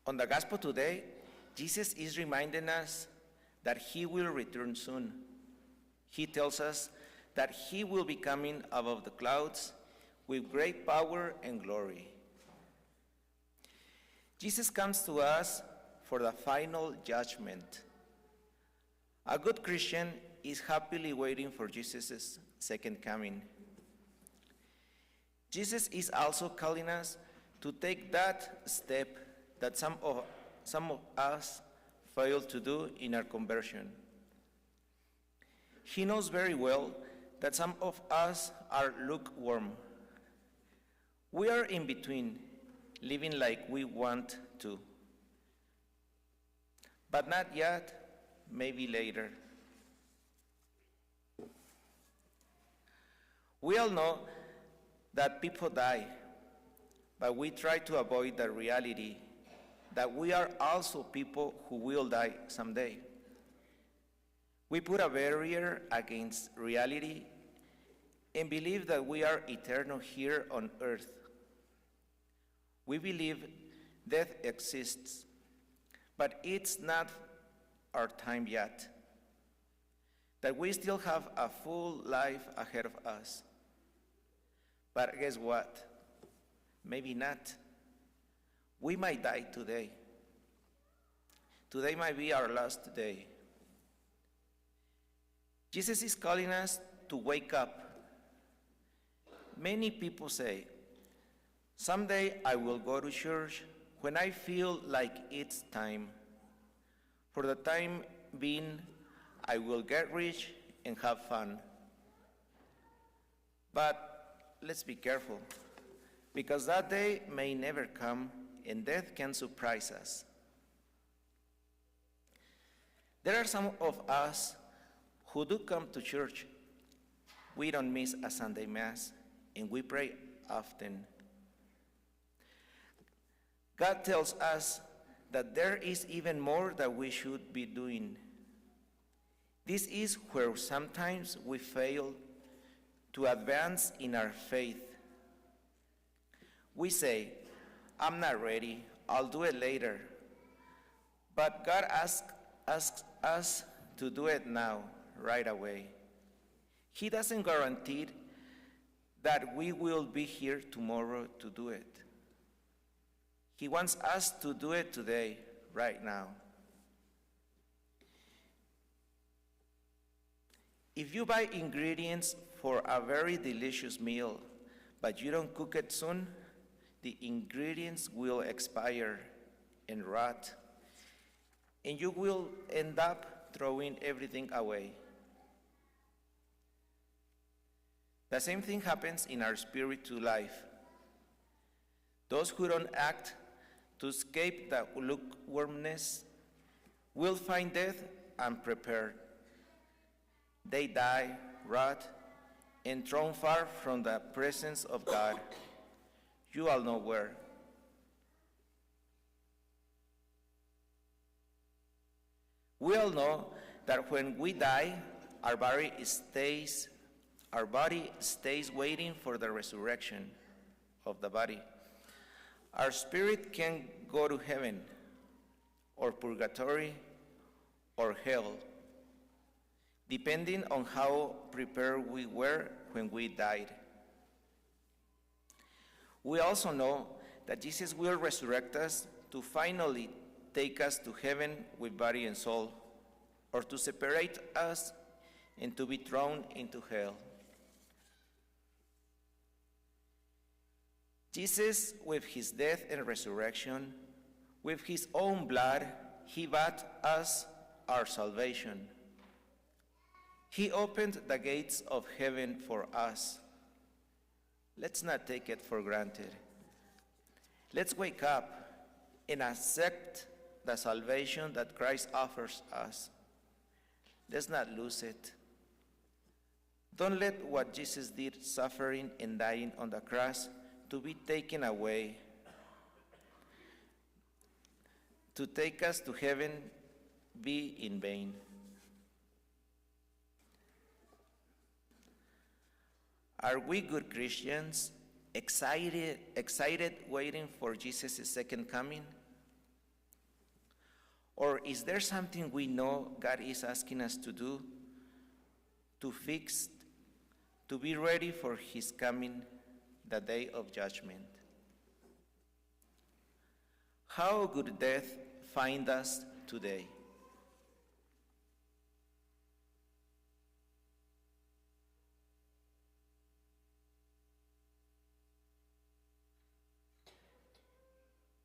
On the gospel today, Jesus is reminding us that he will return soon. He tells us that he will be coming above the clouds with great power and glory. Jesus comes to us for the final judgment. A good Christian is happily waiting for Jesus' second coming. Jesus is also calling us to take that step that some of us failed to do in our conversion. He knows very well that some of us are lukewarm. We are in between, living like we want to. But not yet, maybe later. We all know that people die, but we try to avoid the reality that we are also people who will die someday. We put a barrier against reality and believe that we are eternal here on earth. We believe death exists, but it's not our time yet, that we still have a full life ahead of us. But guess what? Maybe not. We might die today. Today might be our last day. Jesus is calling us to wake up. Many people say, someday I will go to church when I feel like it's time. For the time being, I will get rich and have fun. But let's be careful, because that day may never come and death can surprise us. There are some of us who do come to church. We don't miss a Sunday Mass, and we pray often. God tells us that there is even more that we should be doing. This is where sometimes we fail to advance in our faith. We say, I'm not ready, I'll do it later. But God asks us to do it now, right away. He doesn't guarantee that we will be here tomorrow to do it. He wants us to do it today, right now. If you buy ingredients for a very delicious meal, but you don't cook it soon, the ingredients will expire and rot, and you will end up throwing everything away. The same thing happens in our spiritual life. Those who don't act to escape the lukewarmness will find death unprepared. They die, rot, and thrown far from the presence of God. You all know where. We all know that when we die, our body stays waiting for the resurrection of the body. Our spirit can go to heaven, or purgatory, or hell, depending on how prepared we were when we died. We also know that Jesus will resurrect us to finally take us to heaven with body and soul, or to separate us and to be thrown into hell. Jesus, with his death and resurrection, with his own blood, he bought us our salvation. He opened the gates of heaven for us. Let's not take it for granted. Let's wake up and accept the salvation that Christ offers us. Let's not lose it. Don't let what Jesus did, suffering and dying on the cross, to be taken away, to take us to heaven, be in vain. Are we good Christians, excited waiting for Jesus' second coming? Or is there something we know God is asking us to do, to fix, to be ready for his coming, the day of judgment? How could death find us today?